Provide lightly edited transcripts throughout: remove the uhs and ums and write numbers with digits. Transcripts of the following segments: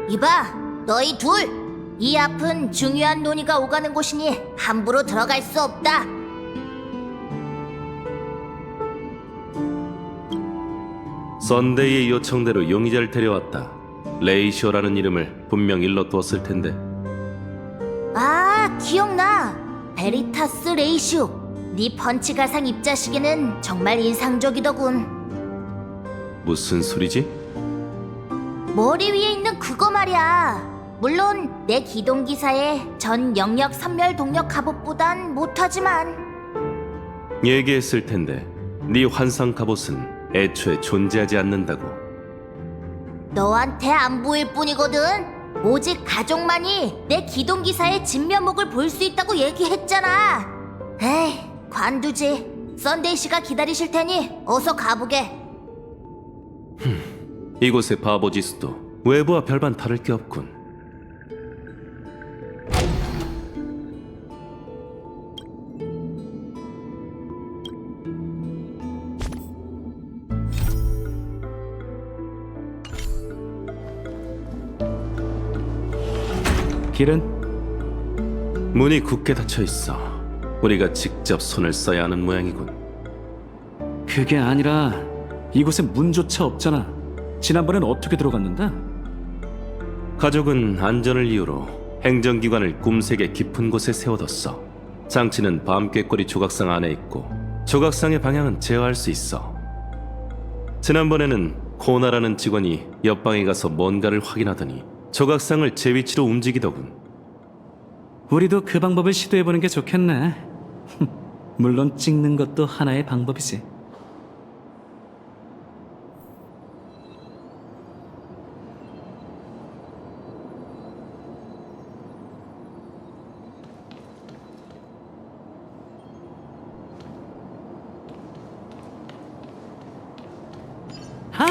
이봐, 너희 둘! 이 앞은 중요한 논의가 오가는 곳이니 함부로 들어갈 수 없다. 선데이의 요청대로 용의자를 데려왔다. 레이시오라는 이름을 분명 일러두었을 텐데. 아, 기억나. 베리타스 레이시오. 네 펀치 가상 입자시계는 정말 인상적이더군. 무슨 소리지? 머리 위에 있는 그거 말이야. 물론 내 기동기사의 전 영역 선멸 동력 갑옷보단 못하지만. 얘기했을 텐데 네 환상 갑옷은 애초에 존재하지 않는다고. 너한테 안 보일 뿐이거든. 오직 가족만이 내 기동기사의 진면목을 볼 수 있다고 얘기했잖아. 에이, 관두지. 썬데이 씨가 기다리실 테니 어서 가보게. 이곳의 바보지수도 외부와 별반 다를 게 없군. 길은? 문이 굳게 닫혀 있어. 우리가 직접 손을 써야 하는 모양이군. 그게 아니라 이곳에 문조차 없잖아. 지난번엔 어떻게 들어갔는데? 가족은 안전을 이유로 행정기관을 꿈색의 깊은 곳에 세워뒀어. 장치는 밤꾀꼬리 조각상 안에 있고 조각상의 방향은 제어할 수 있어. 지난번에는 코나라는 직원이 옆방에 가서 뭔가를 확인하더니 조각상을 제 위치로 움직이더군. 우리도 그 방법을 시도해보는 게 좋겠네. 물론 찍는 것도 하나의 방법이지. 하!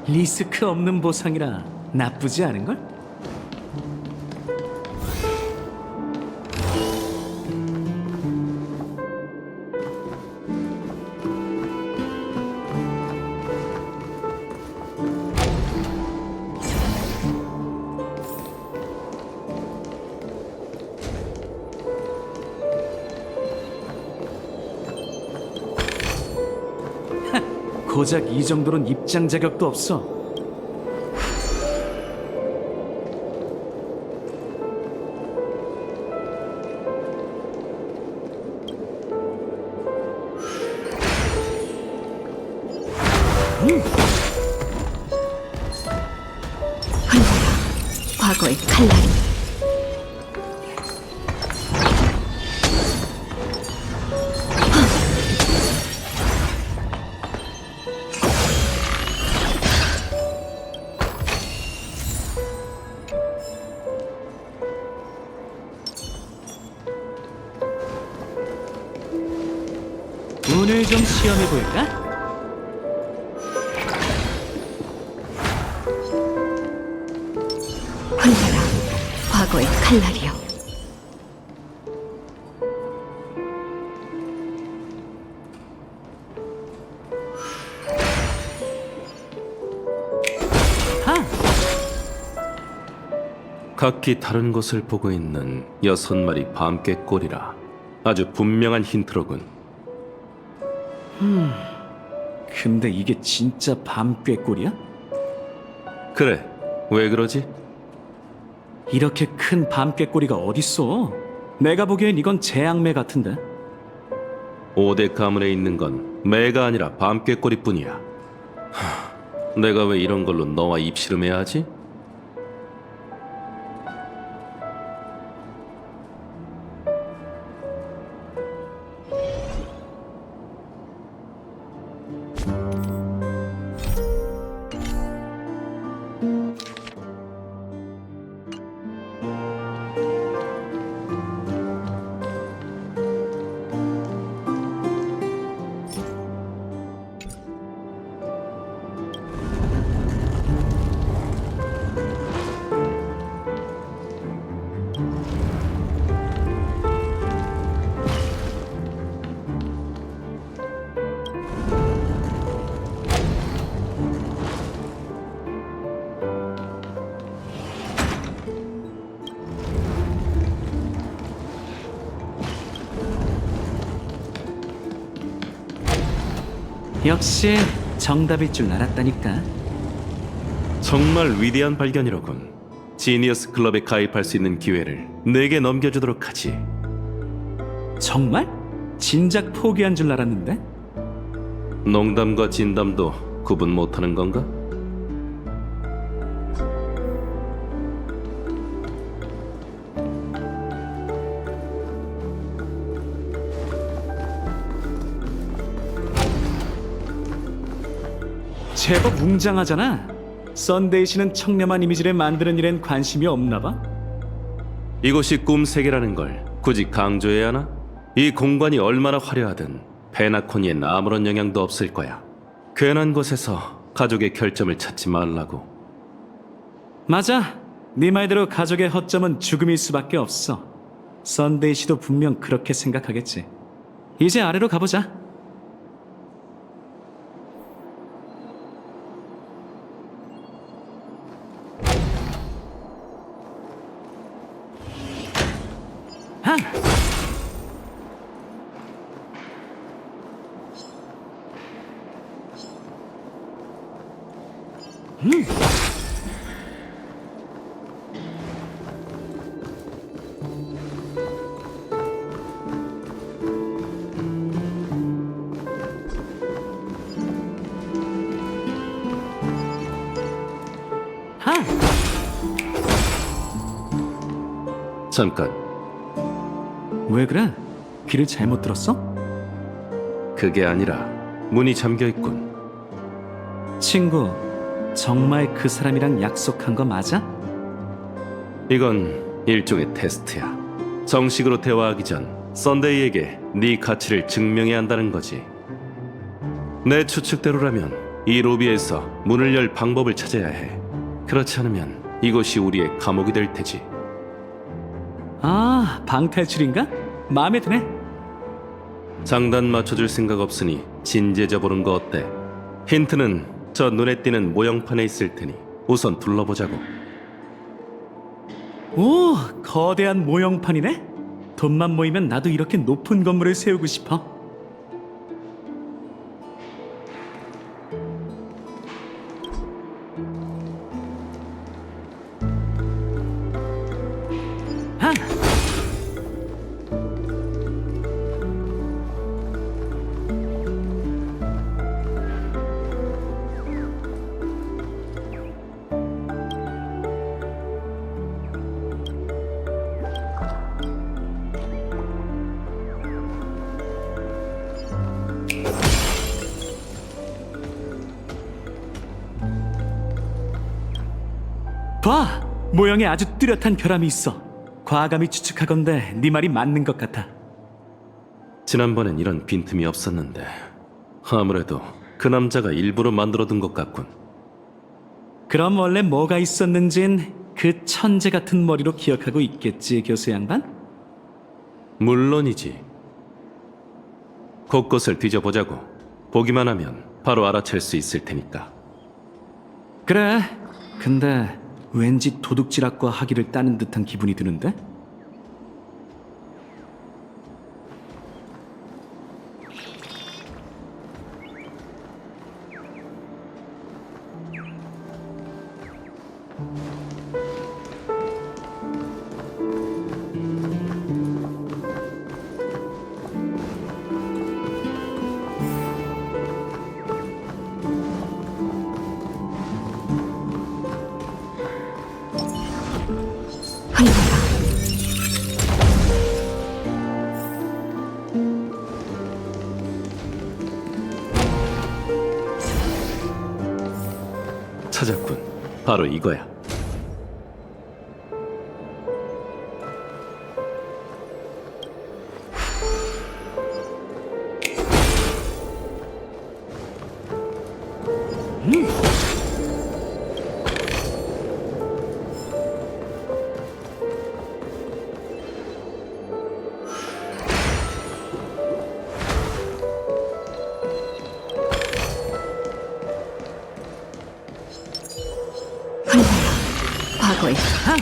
리스크 없는 보상이라 나쁘지 않은걸? 고작 이 정도는 입장 자격도 없어. 과거의 칼날이 운을 좀 시험해볼까? 흘러라 과거의 칼날이여. 하! 각기 다른 곳을 보고 있는 6마리 밤꾀꼬리라. 아주 분명한 힌트로군. 근데 이게 진짜 밤꾀꼬리야? 그래, 왜 그러지? 이렇게 큰 밤꾀꼬리가 어딨어? 내가 보기엔 이건 재앙매 같은데. 5대 가문에 있는 건 매가 아니라 밤꾀꼬리뿐이야. 내가 왜 이런 걸로 너와 입씨름해야 하지? 역시 정답일 줄 알았다니까. 정말 위대한 발견이로군. 지니어스 클럽에 가입할 수 있는 기회를 내게 넘겨주도록 하지. 정말? 진작 포기한 줄 알았는데? 농담과 진담도 구분 못하는 건가? 제법 웅장하잖아. 썬데이 씨는 청렴한 이미지를 만드는 일엔 관심이 없나 봐? 이곳이 꿈 세계라는 걸 굳이 강조해야 하나? 이 공간이 얼마나 화려하든 페나코니엔 아무런 영향도 없을 거야. 괜한 곳에서 가족의 결점을 찾지 말라고. 맞아. 네 말대로 가족의 허점은 죽음일 수밖에 없어. 썬데이 씨도 분명 그렇게 생각하겠지. 이제 아래로 가보자. 하! 하! 잠깐, 왜 그래? 귀를 잘못 들었어? 그게 아니라 문이 잠겨 있군. 친구, 정말 그 사람이랑 약속한 거 맞아? 이건 일종의 테스트야. 정식으로 대화하기 전 썬데이에게 네 가치를 증명해야 한다는 거지. 내 추측대로라면 이 로비에서 문을 열 방법을 찾아야 해. 그렇지 않으면 이곳이 우리의 감옥이 될 테지. 아, 방탈출인가? 마음에 드네. 장단 맞춰줄 생각 없으니 진지해져 보는 거 어때? 힌트는 저 눈에 띄는 모형판에 있을 테니 우선 둘러보자고. 오, 거대한 모형판이네? 돈만 모이면 나도 이렇게 높은 건물을 세우고 싶어. 하! 봐! 모형에 아주 뚜렷한 결함이 있어. 과감히 추측하건대 네 말이 맞는 것 같아. 지난번엔 이런 빈틈이 없었는데 아무래도 그 남자가 일부러 만들어둔 것 같군. 그럼 원래 뭐가 있었는진 그 천재 같은 머리로 기억하고 있겠지, 교수 양반? 물론이지. 곳곳을 뒤져보자고. 보기만 하면 바로 알아챌 수 있을 테니까. 그래. 근데 왠지 도둑질학과 학위를 따는 듯한 기분이 드는데? 흘러라. 찾았군. 바로 이거야. 흘러라. 과거의 하!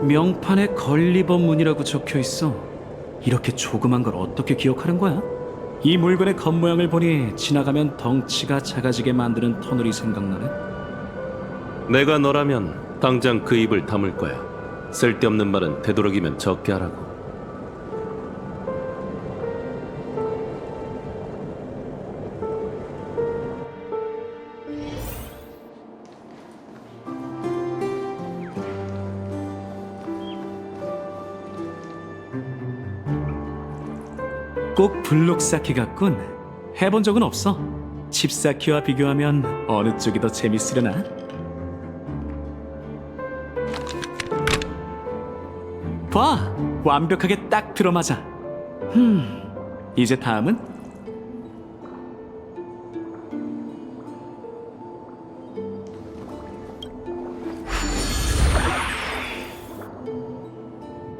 명판에 걸리버 문이라고 적혀 있어. 이렇게 조그만 걸 어떻게 기억하는 거야? 이 물건의 겉모양을 보니 지나가면 덩치가 작아지게 만드는 터널이 생각나네. 내가 너라면 당장 그 입을 다물 거야. 쓸데없는 말은 되도록이면 적게 하라고. 꼭 블록 쌓기 같군. 해본 적은 없어. 칩 쌓기와 비교하면 어느 쪽이 더 재밌으려나? 봐! 완벽하게 딱 들어맞아. 이제 다음은?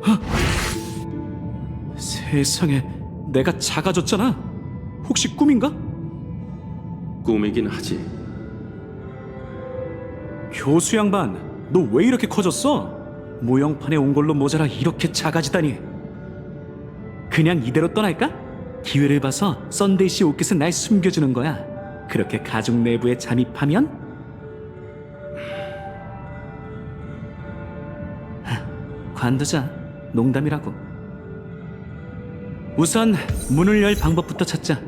헉! 세상에, 내가 작아졌잖아. 혹시 꿈인가? 꿈이긴 하지. 교수 양반, 너 왜 이렇게 커졌어? 모형판에 온 걸로 모자라 이렇게 작아지다니. 그냥 이대로 떠날까? 기회를 봐서 썬데이 씨 옷깃은 날 숨겨주는 거야. 그렇게 가족 내부에 잠입하면? 관두자. 농담이라고. 우선 문을 열 방법부터 찾자.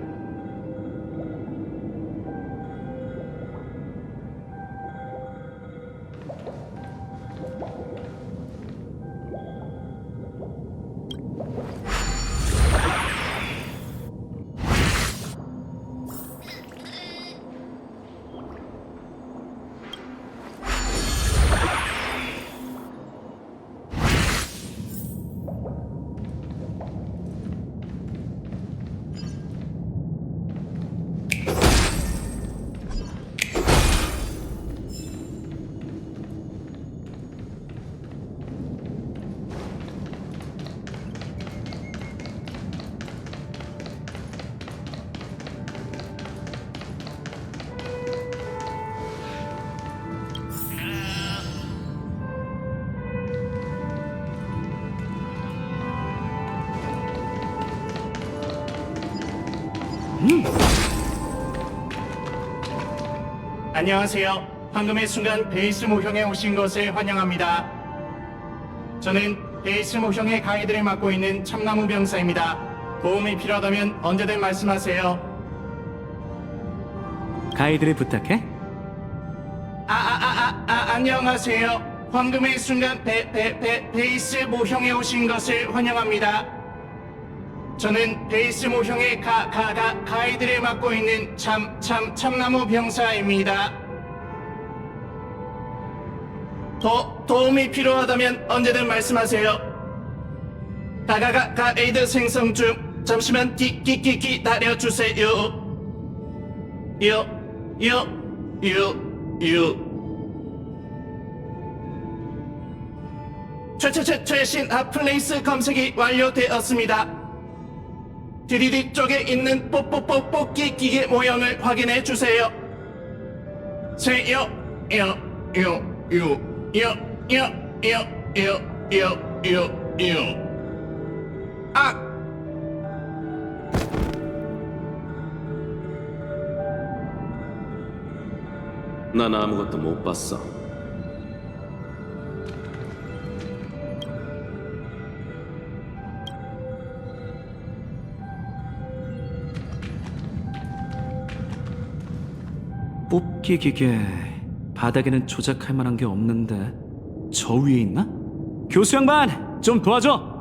안녕하세요. 황금의 순간 베이스 모형에 오신 것을 환영합니다. 저는 베이스 모형의 가이드를 맡고 있는 참나무 병사입니다. 도움이 필요하다면 언제든 말씀하세요. 가이드를 부탁해. 안녕하세요. 황금의 순간 베이스 모형에 오신 것을 환영합니다. 저는 베이스 모형의 가이드를 맡고 있는 참나무 병사입니다. 도움이 필요하다면 언제든 말씀하세요. 가이드 생성 중. 잠시만 기다려주세요. 최신 핫플레이스 검색이 완료되었습니다. 3D 쪽에 있는 뽑기 기계 모형을 확인해 주세요. 난 아무것도 못 봤어. 뽑기 기계. 바닥에는 조작할 만한 게 없는데 저 위에 있나? 교수 양반, 좀 도와줘.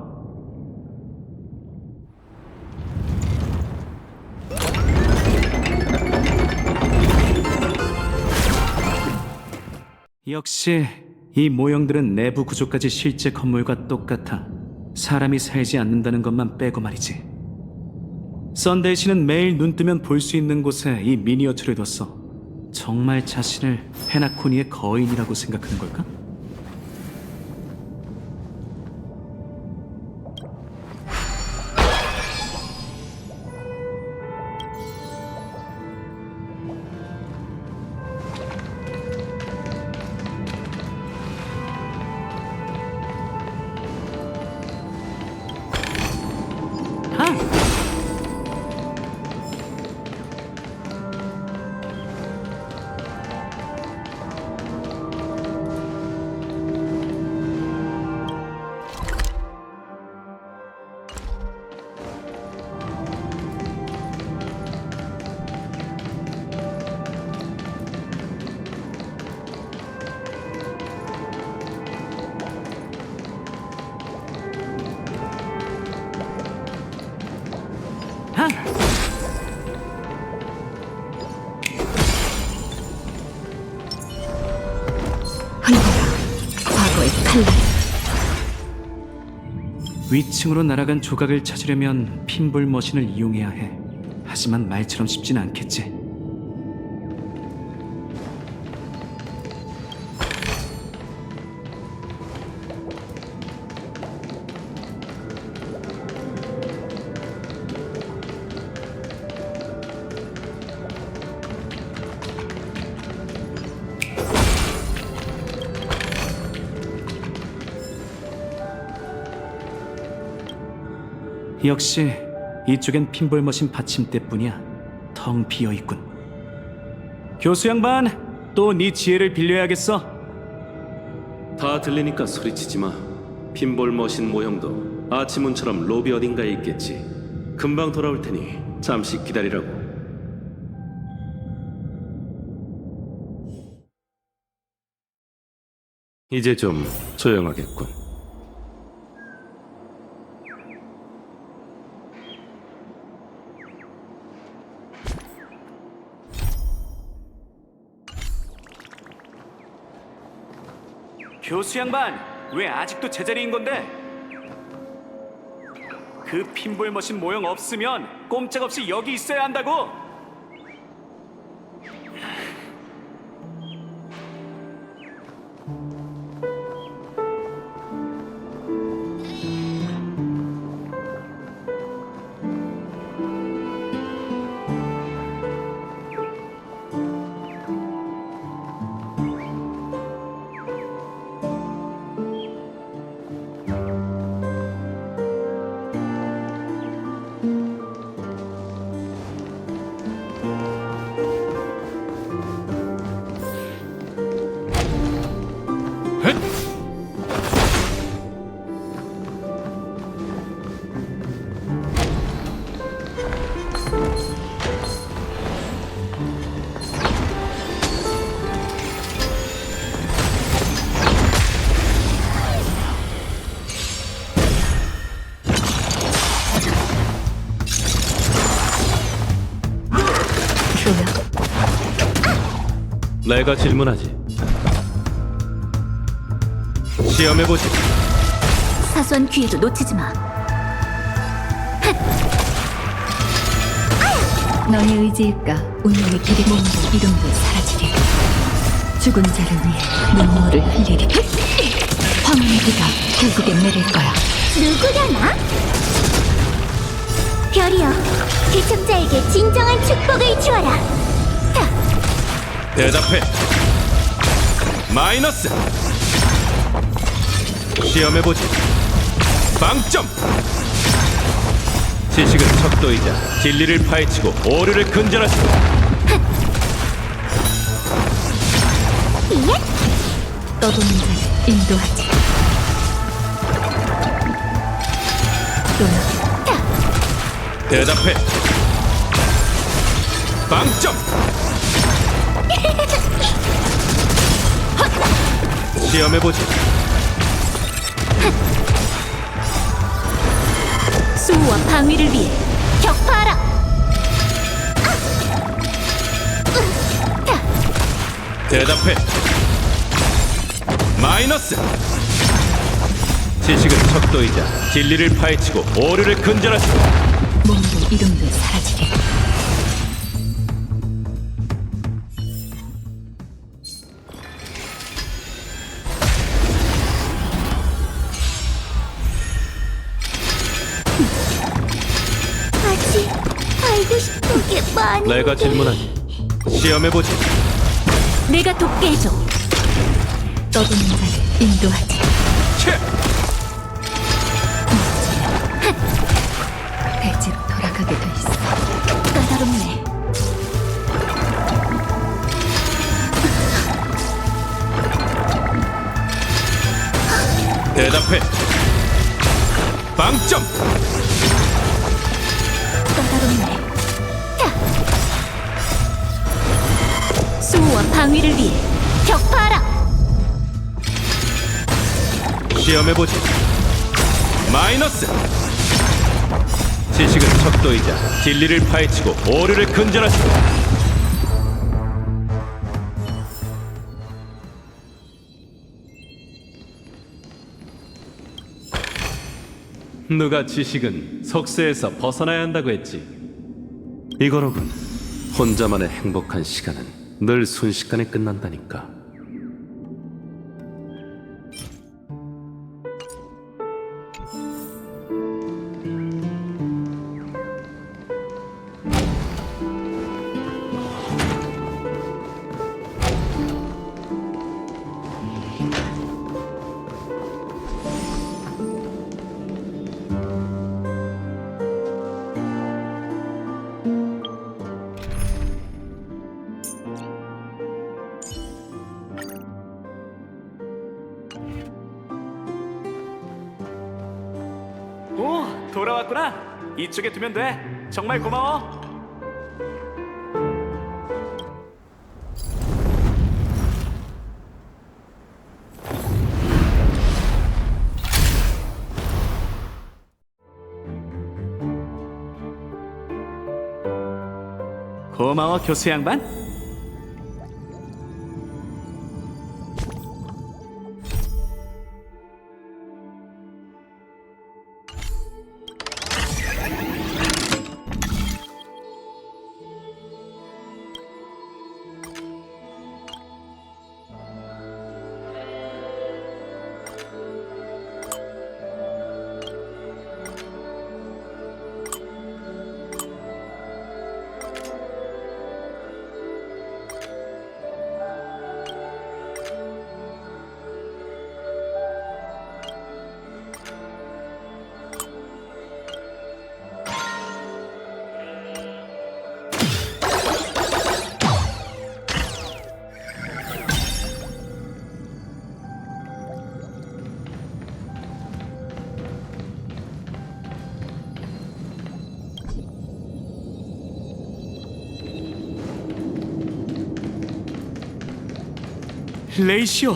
역시 이 모형들은 내부 구조까지 실제 건물과 똑같아. 사람이 살지 않는다는 것만 빼고 말이지. 썬데이 씨는 매일 눈 뜨면 볼 수 있는 곳에 이 미니어처를 뒀어. 정말 자신을 페나코니의 거인이라고 생각하는 걸까? 흘러라. 과거의 칼날. 위층으로 날아간 조각을 찾으려면 핀볼 머신을 이용해야 해. 하지만 말처럼 쉽진 않겠지. 역시 이쪽엔 핀볼 머신 받침대뿐이야. 텅 비어 있군. 교수 양반, 또 네 지혜를 빌려야겠어. 다 들리니까 소리치지 마. 핀볼 머신 모형도 아치문처럼 로비 어딘가에 있겠지. 금방 돌아올 테니 잠시 기다리라고. 이제 좀 조용하겠군. 교수 양반, 왜 아직도 제자리인 건데? 그 핀볼 머신 모형 없으면 꼼짝없이 여기 있어야 한다고! 내가 질문하지. 시험해보지. 사소한 기회도 놓치지 마. 너의 의지일까? 운명의 길이 몸도 이름도 사라지리. 죽은 자를 위해 눈물을 흘리리. 황혼의 비가 결국엔 내릴 거야. 누구려나? 별이여, 개척자에게 진정한 축복을 주어라. 대답해. 마이너스. 시험해보지. 빵점. 지식은 척도이자 진리를 파헤치고 오류를 근절하시고. 떠도는 자를 인도하지. 또나 대답해. 빵점. 시험해보지. 수호와 방위를 위해 격파하라. 대답해. 마이너스. 지식은 척도이자 진리를 파헤치고 오류를 근절하시고. 몸도 이름도 사라지리. 아직 알고 싶은 게 많은데. 내가 질문하지. 시험해보지. 내가 돕게 해줘. 떠도는 자를 인도하지. 채! 대지로 돌아가게 돼 있어. 까다롭네. 대답해. 빵점. 까다롭네. 수호와 방위를 위해 격파하라. 시험해보지. 마이너스. 지식은 척도이자 진리를 파헤치고 오류를 근절하시고. 누가 지식은 속세에서 벗어나야 한다고 했지. 이거로군. 혼자만의 행복한 시간은 늘 순식간에 끝난다니까. 오, 돌아왔구나. 이쪽에 두면 돼. 정말 고마워. 고마워, 교수 양반. 레이시오,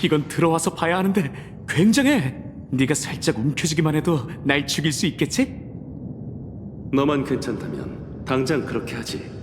이건 들어와서 봐야 하는데 굉장해. 네가 살짝 움켜쥐기만 해도 날 죽일 수 있겠지? 너만 괜찮다면 당장 그렇게 하지.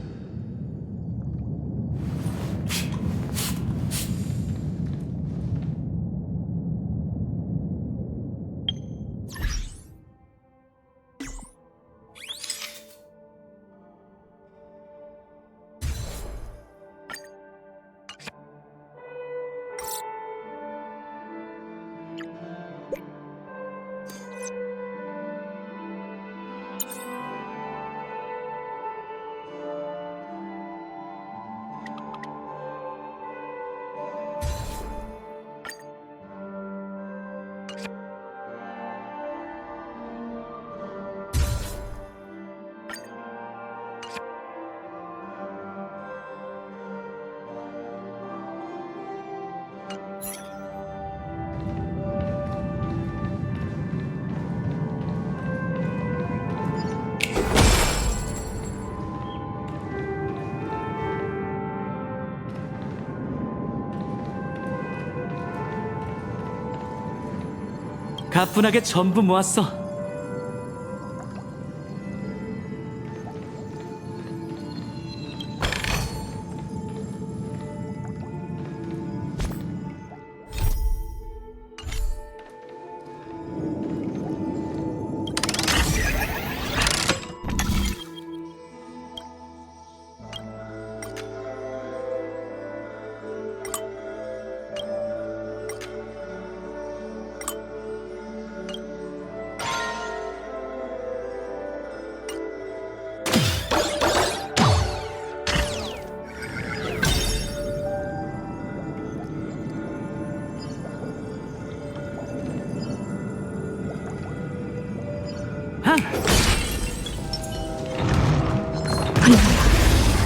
가뿐하게 전부 모았어.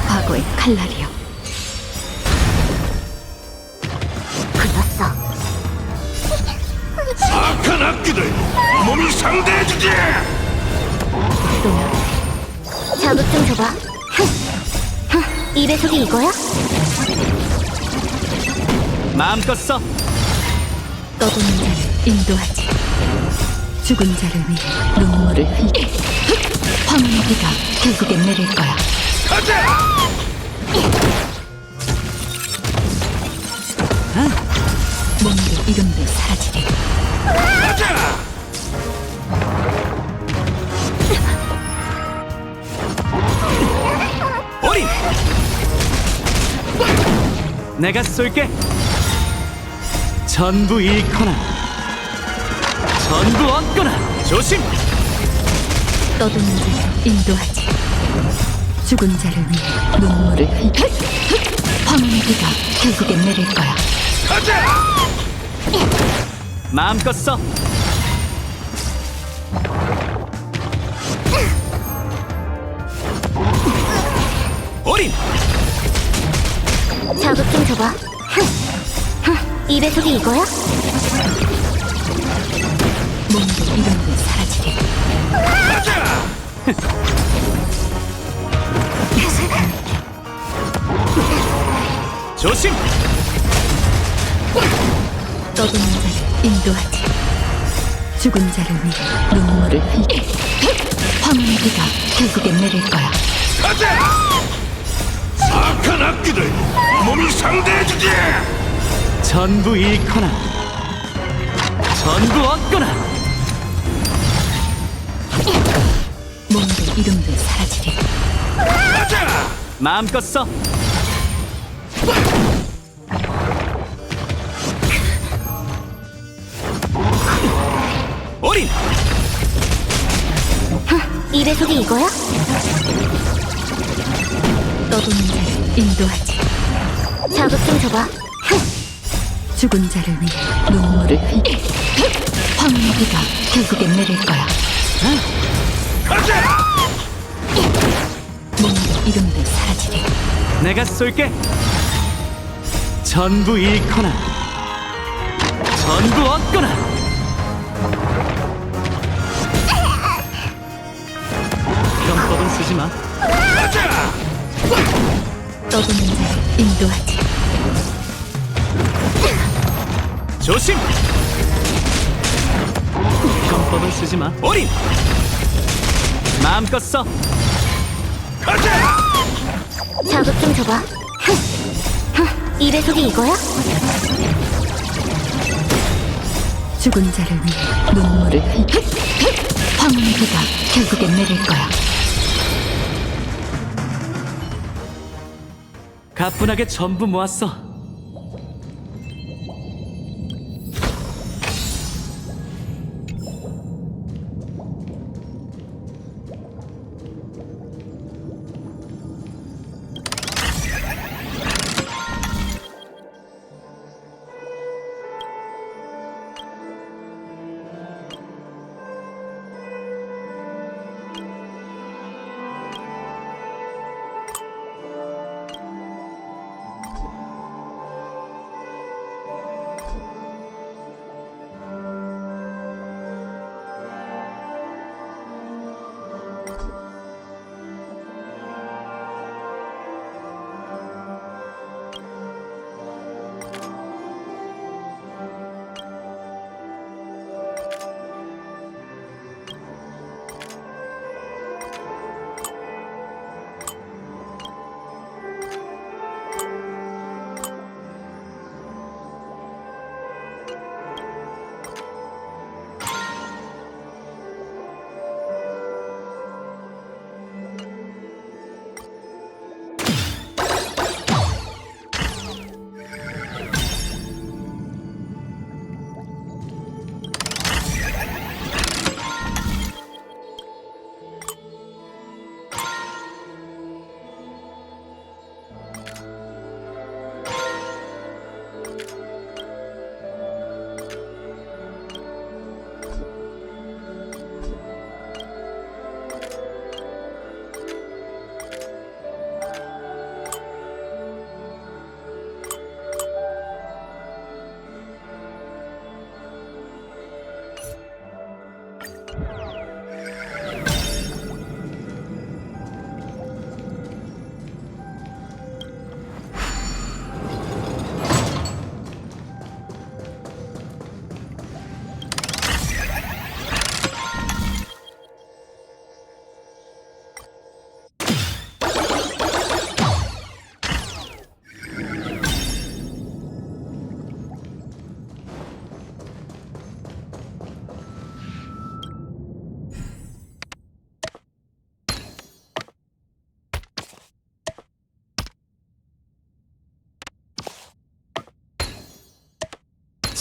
과거의 칼날이여. 불렀어. 악한 악기들, 몸이 상대해주지! 자극 좀 줘봐. 이 배속이 이거야? 마음껏 써. 떠도는 자를 인도하지. 죽은 자를 위해 눈물을 흘리. 황혼의 비가 결국엔 내릴 거야. 몸도 이름도 사라지리. 어린! 내가 쏠게. 전부 잃거나 전부 얻거나. 조심! 떠도는 자를 인도하지. 죽은 자를 위해 눈물을 흘려. 황혼의 비가 결국엔 내릴 거야. 마음껏 써. 어린! 자극 좀 줘봐. 이 배속이 이거야? 몸도 이름도 사라지리. 조심! 떠도는 자를 인도하지. 죽은 자를 위해 눈물을 흘려. 황혼의 비가 결국엔 내릴 거야. 악한 악기들 몸이 상대해주지. 전부 잃거나 전부 얻거나. 몸도 이름도 사라지리. 마음껏 써. 어린! 이 배속이 이거야? 떠도는 자를 인도하지. 자극 좀 줘봐. 죽은 자를 위해 눈물을 흘려. 황혼의 비가 결국엔 내릴 거야. 몸도 이름도 사라지리. 내가 쏠게. 전부 잃거나 전부 얻거나. 편법은 쓰지 마. 떠도는 자를 인도하지. 조심! 편법은 쓰지 마. 어린! 마음껏 써. 자극 좀 줘봐. 이 배속이 이거야? 죽은 자를 위해 눈물을 흘려. 황혼의 비가 결국엔 내릴 거야. 가뿐하게 전부 모았어.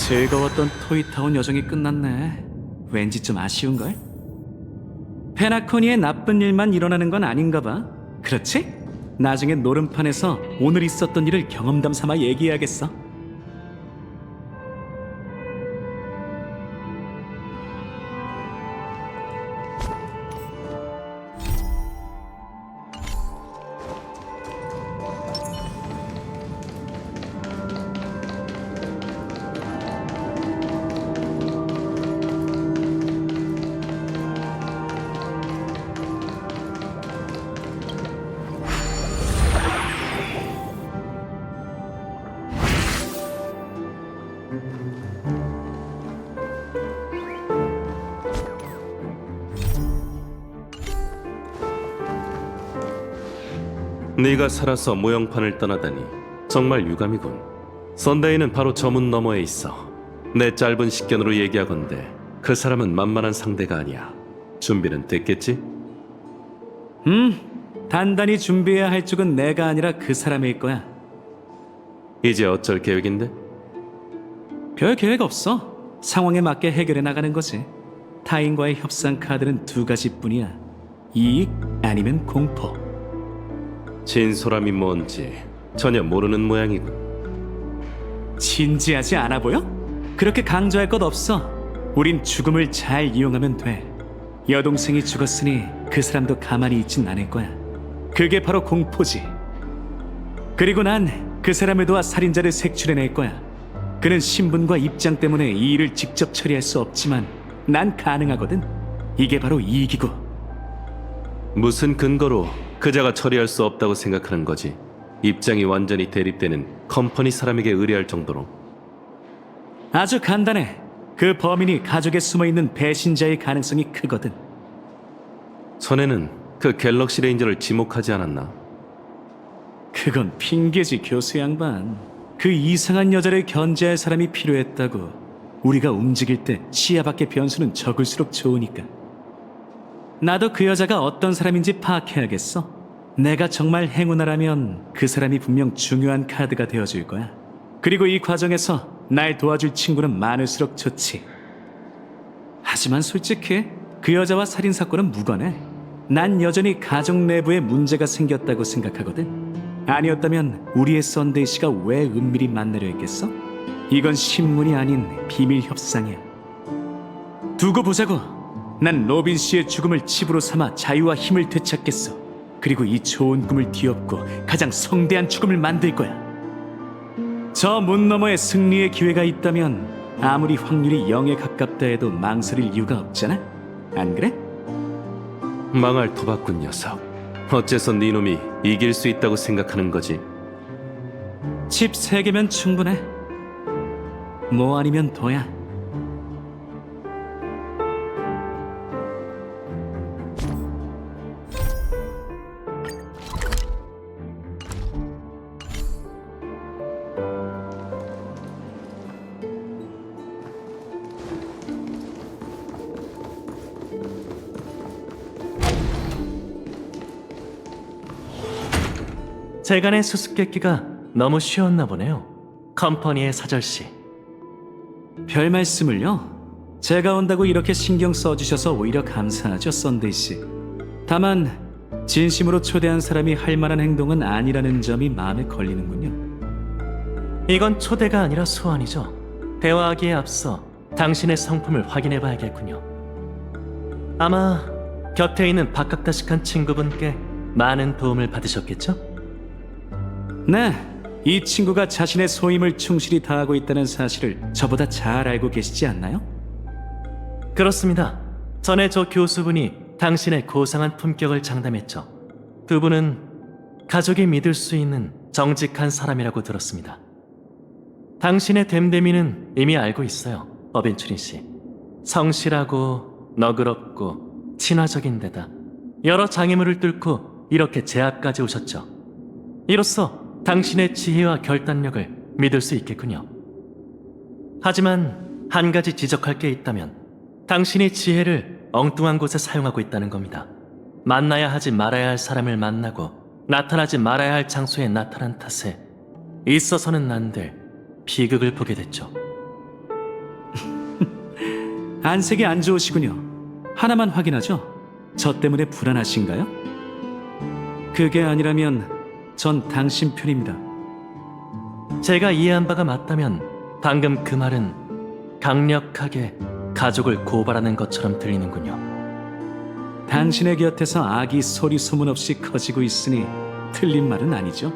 즐거웠던 토이타운 여정이 끝났네. 왠지 좀 아쉬운걸? 페나코니에 나쁜 일만 일어나는 건 아닌가 봐. 그렇지? 나중에 노름판에서 오늘 있었던 일을 경험담 삼아 얘기해야겠어. 네가 살아서 모형판을 떠나다니 정말 유감이군. 선데이는 바로 저 문 너머에 있어. 내 짧은 식견으로 얘기하건대 그 사람은 만만한 상대가 아니야. 준비는 됐겠지? 단단히 준비해야 할 쪽은 내가 아니라 그 사람일 거야. 이제 어쩔 계획인데? 별 계획 없어. 상황에 맞게 해결해 나가는 거지. 타인과의 협상 카드는 두 가지뿐이야. 이익 아니면 공포. 진솔함이 뭔지 전혀 모르는 모양이군. 진지하지 않아 보여? 그렇게 강조할 것 없어. 우린 죽음을 잘 이용하면 돼. 여동생이 죽었으니 그 사람도 가만히 있진 않을 거야. 그게 바로 공포지. 그리고 난 그 사람을 도와 살인자를 색출해낼 거야. 그는 신분과 입장 때문에 이 일을 직접 처리할 수 없지만 난 가능하거든. 이게 바로 이익이고. 무슨 근거로 그자가 처리할 수 없다고 생각하는 거지? 입장이 완전히 대립되는 컴퍼니 사람에게 의뢰할 정도로. 아주 간단해. 그 범인이 가족에 숨어있는 배신자의 가능성이 크거든. 전에는 그 갤럭시 레인저를 지목하지 않았나? 그건 핑계지, 교수 양반. 그 이상한 여자를 견제할 사람이 필요했다고. 우리가 움직일 때 시야 밖의 변수는 적을수록 좋으니까. 나도 그 여자가 어떤 사람인지 파악해야겠어. 내가 정말 행운아라면 그 사람이 분명 중요한 카드가 되어줄 거야. 그리고 이 과정에서 날 도와줄 친구는 많을수록 좋지. 하지만 솔직히 그 여자와 살인사건은 무관해. 난 여전히 가족 내부에 문제가 생겼다고 생각하거든. 아니었다면 우리의 썬데이 씨가 왜 은밀히 만나려 했겠어? 이건 신문이 아닌 비밀 협상이야. 두고 보자고. 난 로빈 씨의 죽음을 칩으로 삼아 자유와 힘을 되찾겠어. 그리고 이 좋은 꿈을 뒤엎고 가장 성대한 죽음을 만들 거야. 저 문 너머에 승리의 기회가 있다면 아무리 확률이 0에 가깝다 해도 망설일 이유가 없잖아? 안 그래? 망할 도박꾼 녀석. 어째서 네 놈이 이길 수 있다고 생각하는 거지? 칩 3개면 충분해. 뭐 아니면 더야. 재간의 수수께끼가 너무 쉬웠나 보네요. 컴퍼니의 사절씨. 별 말씀을요. 제가 온다고 이렇게 신경 써주셔서 오히려 감사하죠, 썬데이 씨. 다만 진심으로 초대한 사람이 할 만한 행동은 아니라는 점이 마음에 걸리는군요. 이건 초대가 아니라 소환이죠. 대화하기에 앞서 당신의 성품을 확인해 봐야겠군요. 아마 곁에 있는 박학다식한 친구분께 많은 도움을 받으셨겠죠? 네, 이 친구가 자신의 소임을 충실히 다하고 있다는 사실을 저보다 잘 알고 계시지 않나요? 그렇습니다. 전에 저 교수분이 당신의 고상한 품격을 장담했죠. 두 분은 가족이 믿을 수 있는 정직한 사람이라고 들었습니다. 당신의 됨됨이는 이미 알고 있어요, 어벤추린 씨. 성실하고 너그럽고 친화적인 데다 여러 장애물을 뚫고 이렇게 제 앞까지 오셨죠. 이로써 당신의 지혜와 결단력을 믿을 수 있겠군요. 하지만 한 가지 지적할 게 있다면 당신이 지혜를 엉뚱한 곳에 사용하고 있다는 겁니다. 만나야 하지 말아야 할 사람을 만나고 나타나지 말아야 할 장소에 나타난 탓에 있어서는 안 될 비극을 보게 됐죠. 안색이 안 좋으시군요. 하나만 확인하죠. 저 때문에 불안하신가요? 그게 아니라면 전 당신 편입니다. 제가 이해한 바가 맞다면 방금 그 말은 강력하게 가족을 고발하는 것처럼 들리는군요. 당신의 곁에서 악이 소리 소문 없이 커지고 있으니 틀린 말은 아니죠.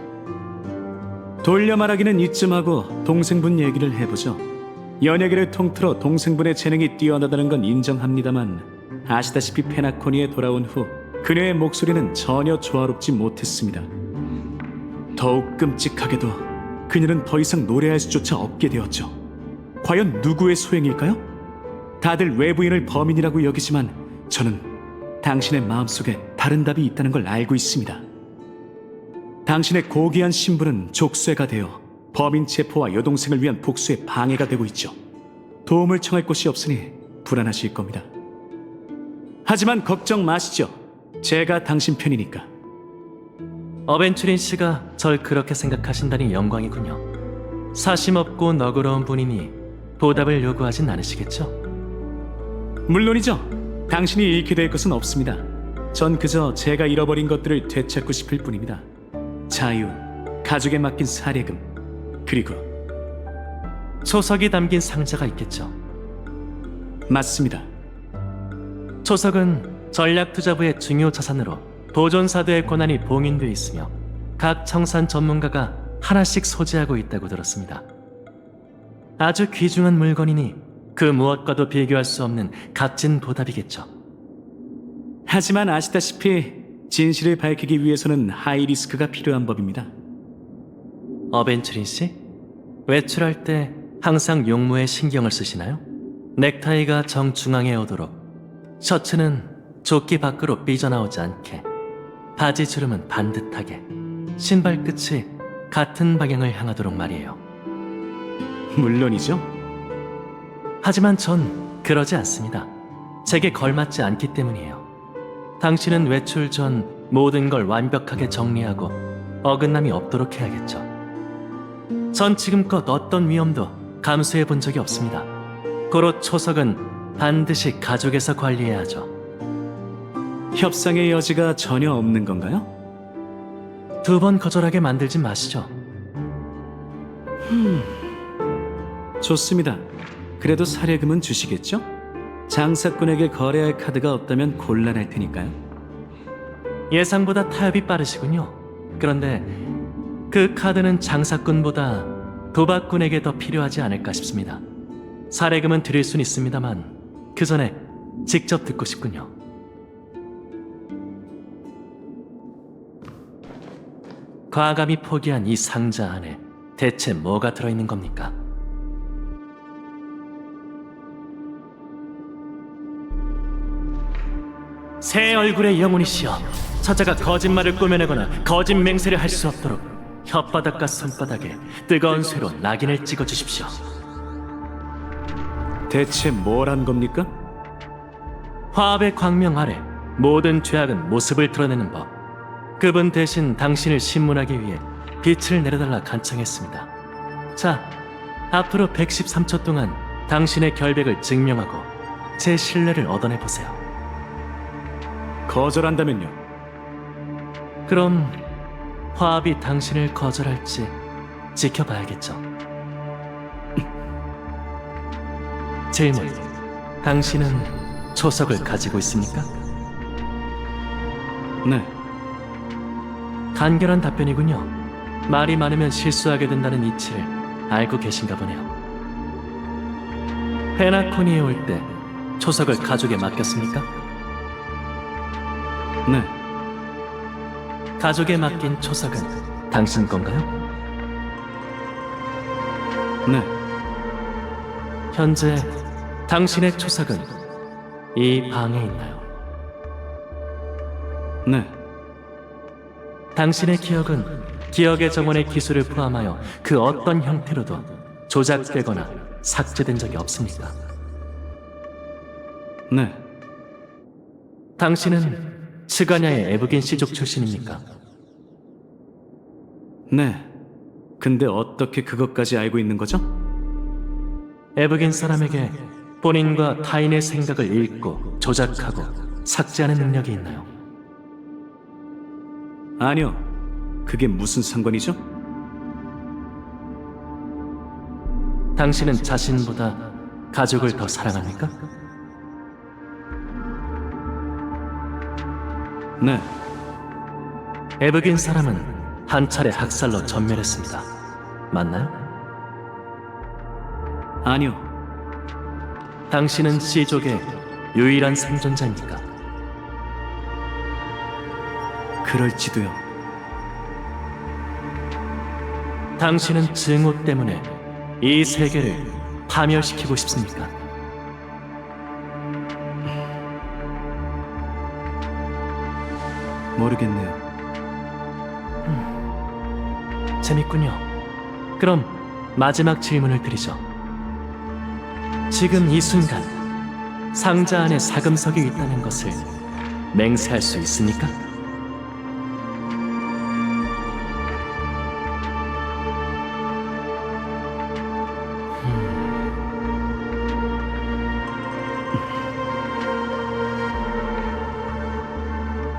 돌려 말하기는 이쯤 하고 동생분 얘기를 해보죠. 연예계를 통틀어 동생분의 재능이 뛰어나다는 건 인정합니다만 아시다시피 페나코니에 돌아온 후 그녀의 목소리는 전혀 조화롭지 못했습니다. 더욱 끔찍하게도 그녀는 더 이상 노래할 수조차 없게 되었죠. 과연 누구의 소행일까요? 다들 외부인을 범인이라고 여기지만 저는 당신의 마음속에 다른 답이 있다는 걸 알고 있습니다. 당신의 고귀한 신분은 족쇄가 되어 범인 체포와 여동생을 위한 복수에 방해가 되고 있죠. 도움을 청할 곳이 없으니 불안하실 겁니다. 하지만 걱정 마시죠. 제가 당신 편이니까. 어벤츄린 씨가 절 그렇게 생각하신다니 영광이군요. 사심 없고 너그러운 분이니 보답을 요구하진 않으시겠죠? 물론이죠. 당신이 잃게 될 것은 없습니다. 전 그저 제가 잃어버린 것들을 되찾고 싶을 뿐입니다. 자유, 가족에 맡긴 사례금, 그리고 초석이 담긴 상자가 있겠죠. 맞습니다. 초석은 전략투자부의 중요 자산으로 보존사도의 권한이 봉인되어 있으며 각 청산 전문가가 하나씩 소지하고 있다고 들었습니다. 아주 귀중한 물건이니 그 무엇과도 비교할 수 없는 값진 보답이겠죠. 하지만 아시다시피 진실을 밝히기 위해서는 하이리스크가 필요한 법입니다. 어벤츄린 씨? 외출할 때 항상 용무에 신경을 쓰시나요? 넥타이가 정중앙에 오도록, 셔츠는 조끼 밖으로 삐져나오지 않게, 바지 주름은 반듯하게, 신발 끝이 같은 방향을 향하도록 말이에요. 물론이죠. 하지만 전 그러지 않습니다. 제게 걸맞지 않기 때문이에요. 당신은 외출 전 모든 걸 완벽하게 정리하고 어긋남이 없도록 해야겠죠. 전 지금껏 어떤 위험도 감수해 본 적이 없습니다. 고로 초석은 반드시 가족에서 관리해야 하죠. 협상의 여지가 전혀 없는 건가요? 2번 거절하게 만들지 마시죠. 좋습니다. 그래도 사례금은 주시겠죠? 장사꾼에게 거래할 카드가 없다면 곤란할 테니까요. 예상보다 타협이 빠르시군요. 그런데 그 카드는 장사꾼보다 도박꾼에게 더 필요하지 않을까 싶습니다. 사례금은 드릴 순 있습니다만 그 전에 직접 듣고 싶군요. 과감히 포기한 이 상자 안에 대체 뭐가 들어있는 겁니까? 새 얼굴의 영혼이시여, 저자가 거짓말을 꾸며내거나 거짓 맹세를 할 수 없도록 혓바닥과 손바닥에 뜨거운 쇠로 낙인을 찍어주십시오. 대체 뭘 한 겁니까? 화합의 광명 아래 모든 죄악은 모습을 드러내는 법. 그분 대신 당신을 신문하기 위해 빛을 내려달라 간청했습니다. 자, 앞으로 113초 동안 당신의 결백을 증명하고 제 신뢰를 얻어내보세요. 거절한다면요? 그럼 화합이 당신을 거절할지 지켜봐야겠죠. 질문, 당신은 초석을 가지고 있습니까? 네. 간결한 답변이군요. 말이 많으면 실수하게 된다는 이치를 알고 계신가 보네요. 페나코니에 올 때 초석을 가족에 맡겼습니까? 네. 가족에 맡긴 초석은 당신 건가요? 네. 현재 당신의 초석은 이 방에 있나요? 네. 당신의 기억은 기억의 정원의 기술을 포함하여 그 어떤 형태로도 조작되거나 삭제된 적이 없습니까? 네. 당신은 스가냐의 에브긴 씨족 출신입니까? 네. 근데 어떻게 그것까지 알고 있는 거죠? 에브긴 사람에게 본인과 타인의 생각을 읽고 조작하고 삭제하는 능력이 있나요? 아니요. 그게 무슨 상관이죠? 당신은 자신보다 가족을 더 사랑합니까? 네. 에브긴 사람은 한 차례 학살로 전멸했습니다. 맞나요? 아니요. 당신은 C족의 유일한 생존자입니까? 그럴지도요. 당신은 증오 때문에 이 세계를 파멸시키고 싶습니까? 모르겠네요. 재밌군요. 그럼 마지막 질문을 드리죠. 지금 이 순간 상자 안에 사금석이 있다는 것을 맹세할 수 있습니까?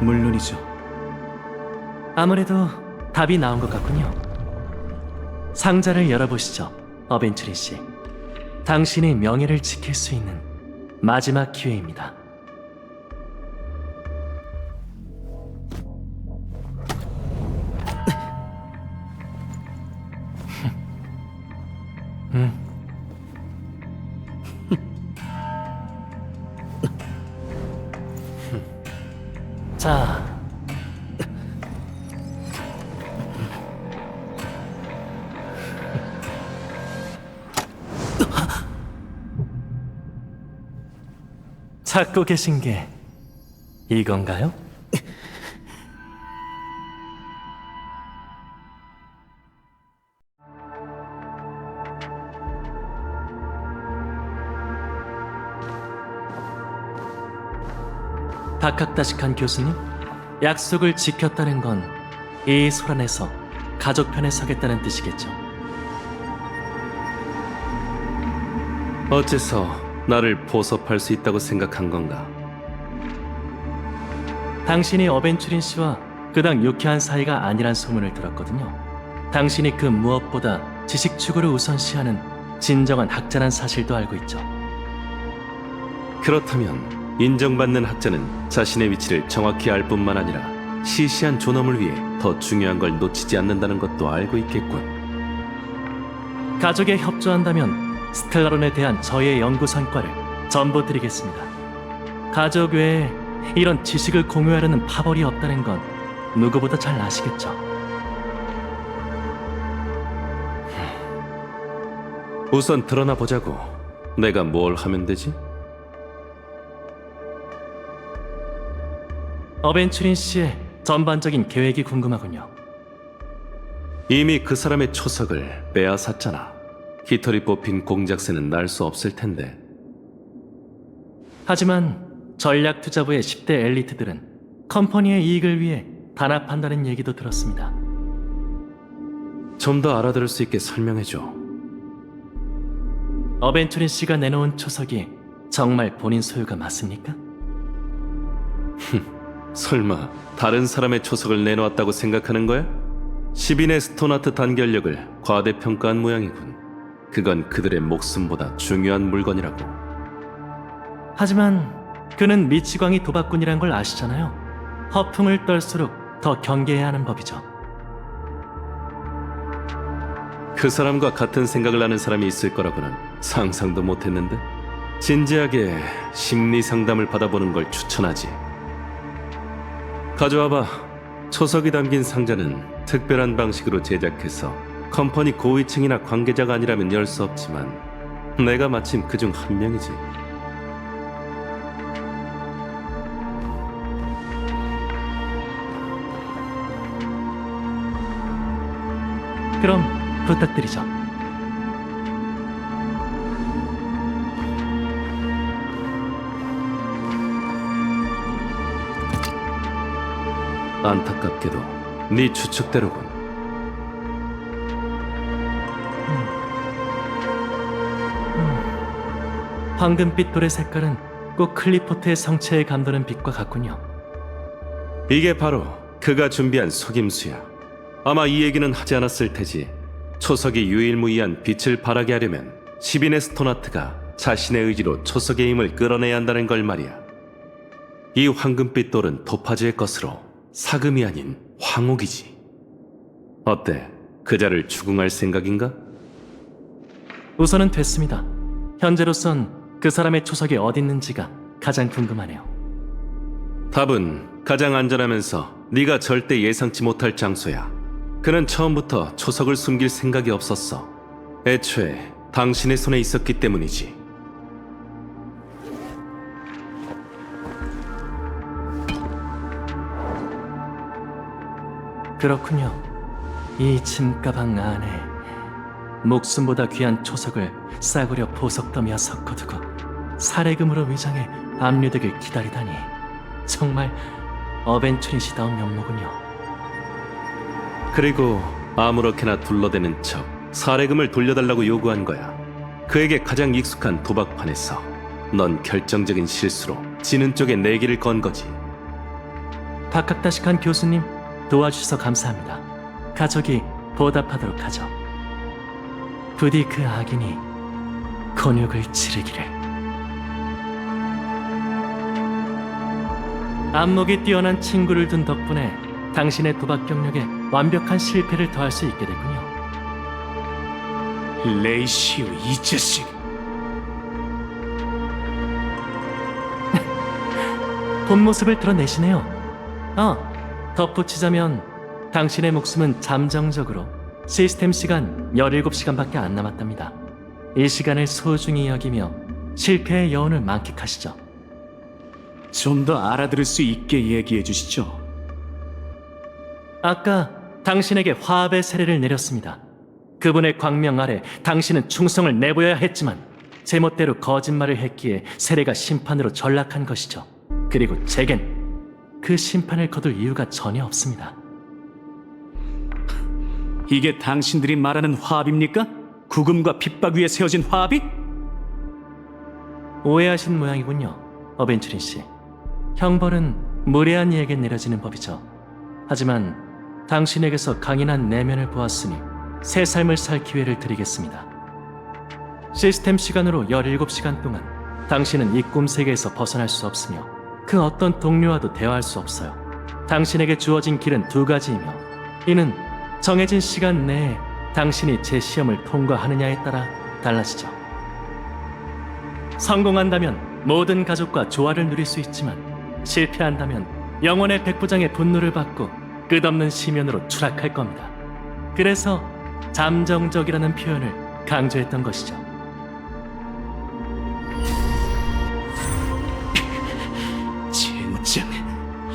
물론이죠. 아무래도 답이 나온 것 같군요. 상자를 열어보시죠, 어벤츄리 씨. 당신의 명예를 지킬 수 있는 마지막 기회입니다. 자, 찾고 계신 게 이건가요? 박학다식한 교수님, 약속을 지켰다는 건 이 소란에서 가족 편에 서겠다는 뜻이겠죠. 어째서 나를 포섭할 수 있다고 생각한 건가? 당신이 어벤츄린 씨와 그닥 유쾌한 사이가 아니란 소문을 들었거든요. 당신이 그 무엇보다 지식 추구를 우선시하는 진정한 학자란 사실도 알고 있죠. 그렇다면 인정받는 학자는 자신의 위치를 정확히 알 뿐만 아니라 시시한 존엄을 위해 더 중요한 걸 놓치지 않는다는 것도 알고 있겠군. 가족에 협조한다면 스텔라론에 대한 저의 연구 성과를 전부 드리겠습니다. 가족 외에 이런 지식을 공유하려는 파벌이 없다는 건 누구보다 잘 아시겠죠. 우선 드러나 보자고. 내가 뭘 하면 되지? 어벤츄린 씨의 전반적인 계획이 궁금하군요. 이미 그 사람의 초석을 빼앗았잖아. 깃털이 뽑힌 공작새는 날 수 없을 텐데. 하지만 전략투자부의 10대 엘리트들은 컴퍼니의 이익을 위해 단합한다는 얘기도 들었습니다. 좀 더 알아들을 수 있게 설명해줘. 어벤츄린 씨가 내놓은 초석이 정말 본인 소유가 맞습니까? 설마 다른 사람의 초석을 내놓았다고 생각하는 거야? 10인의 스톤아트 단결력을 과대평가한 모양이군. 그건 그들의 목숨보다 중요한 물건이라고. 하지만 그는 미치광이 도박꾼이란 걸 아시잖아요. 허풍을 떨수록 더 경계해야 하는 법이죠. 그 사람과 같은 생각을 하는 사람이 있을 거라고는 상상도 못했는데. 진지하게 심리 상담을 받아보는 걸 추천하지. 가져와봐. 초석이 담긴 상자는 특별한 방식으로 제작해서 컴퍼니 고위층이나 관계자가 아니라면 열 수 없지만 내가 마침 그중 한 명이지. 그럼 부탁드리죠. 안타깝게도 네 추측대로군. 황금빛 돌의 색깔은 꼭 클리포트의 성체에 감도는 빛과 같군요. 이게 바로 그가 준비한 속임수야. 아마 이 얘기는 하지 않았을 테지. 초석이 유일무이한 빛을 발하게 하려면 시빈의 스토나트가 자신의 의지로 초석의 힘을 끌어내야 한다는 걸 말이야. 이 황금빛 돌은 토파즈의 것으로 사금이 아닌 황옥이지. 어때? 그자를 추궁할 생각인가? 우선은 됐습니다. 현재로선 그 사람의 초석이 어디 있는지가 가장 궁금하네요. 답은 가장 안전하면서 네가 절대 예상치 못할 장소야. 그는 처음부터 초석을 숨길 생각이 없었어. 애초에 당신의 손에 있었기 때문이지. 그렇군요. 이 짐가방 안에 목숨보다 귀한 초석을 싸구려 보석더미와 섞어두고 사례금으로 위장해 압류되길 기다리다니 정말 어벤처리시다운 면모군요. 그리고 아무렇게나 둘러대는 척 사례금을 돌려달라고 요구한 거야. 그에게 가장 익숙한 도박판에서 넌 결정적인 실수로 지는 쪽에 내기를 건 거지. 박학다식한 교수님, 도와주셔서 감사합니다. 가족이 보답하도록 하죠. 부디 그 악인이 곤욕을 치르기를. 안목이 뛰어난 친구를 둔 덕분에 당신의 도박 경력에 완벽한 실패를 더할 수 있게 됐군요. 레이시오, 이 자식. 본 모습을 드러내시네요. 덧붙이자면 당신의 목숨은 잠정적으로 시스템 시간 17시간밖에 안 남았답니다. 이 시간을 소중히 여기며 실패의 여운을 만끽하시죠. 좀 더 알아들을 수 있게 얘기해 주시죠. 아까 당신에게 화합의 세례를 내렸습니다. 그분의 광명 아래 당신은 충성을 내보여야 했지만 제멋대로 거짓말을 했기에 세례가 심판으로 전락한 것이죠. 그리고 제겐 그 심판을 거둘 이유가 전혀 없습니다. 이게 당신들이 말하는 화합입니까? 구금과 핍박 위에 세워진 화합이? 오해하신 모양이군요, 어벤처린 씨. 형벌은 무례한 이에게 내려지는 법이죠. 하지만 당신에게서 강인한 내면을 보았으니 새 삶을 살 기회를 드리겠습니다. 시스템 시간으로 17시간 동안 당신은 이 꿈 세계에서 벗어날 수 없으며 그 어떤 동료와도 대화할 수 없어요. 당신에게 주어진 길은 두 가지이며 이는 정해진 시간 내에 당신이 제 시험을 통과하느냐에 따라 달라지죠. 성공한다면 모든 가족과 조화를 누릴 수 있지만 실패한다면 영혼의 백부장의 분노를 받고 끝없는 시면으로 추락할 겁니다. 그래서 잠정적이라는 표현을 강조했던 것이죠. 젠장,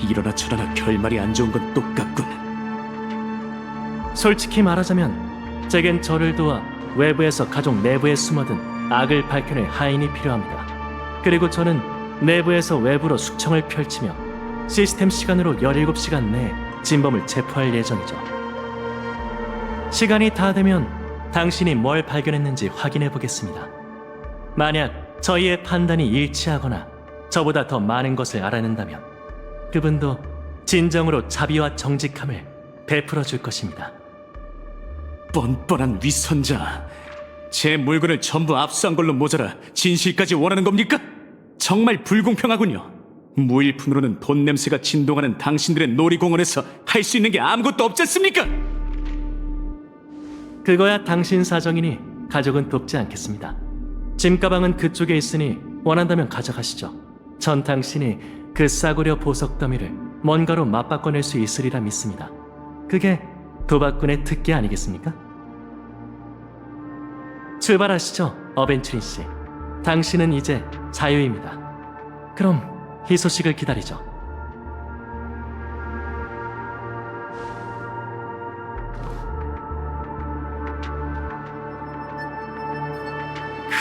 이러나 저러나 결말이 안 좋은 건 똑같군. 솔직히 말하자면 제겐 저를 도와 외부에서 가족 내부에 숨어든 악을 밝혀낼 하인이 필요합니다. 그리고 저는 내부에서 외부로 숙청을 펼치며 시스템 시간으로 17시간 내에 진범을 체포할 예정이죠. 시간이 다 되면 당신이 뭘 발견했는지 확인해 보겠습니다. 만약 저희의 판단이 일치하거나 저보다 더 많은 것을 알아낸다면 그분도 진정으로 자비와 정직함을 베풀어 줄 것입니다. 뻔뻔한 위선자. 제 물건을 전부 압수한 걸로 모자라 진실까지 원하는 겁니까? 정말 불공평하군요. 무일푼으로는 돈 냄새가 진동하는 당신들의 놀이공원에서 할 수 있는 게 아무것도 없지 않습니까? 그거야 당신 사정이니 가족은 돕지 않겠습니다. 짐가방은 그쪽에 있으니 원한다면 가져가시죠. 전 당신이 그 싸구려 보석 더미를 뭔가로 맞바꿔낼 수 있으리라 믿습니다. 그게 도박꾼의 특기 아니겠습니까? 출발하시죠, 어벤처린 씨. 당신은 이제 자유입니다. 그럼 이 소식을 기다리죠.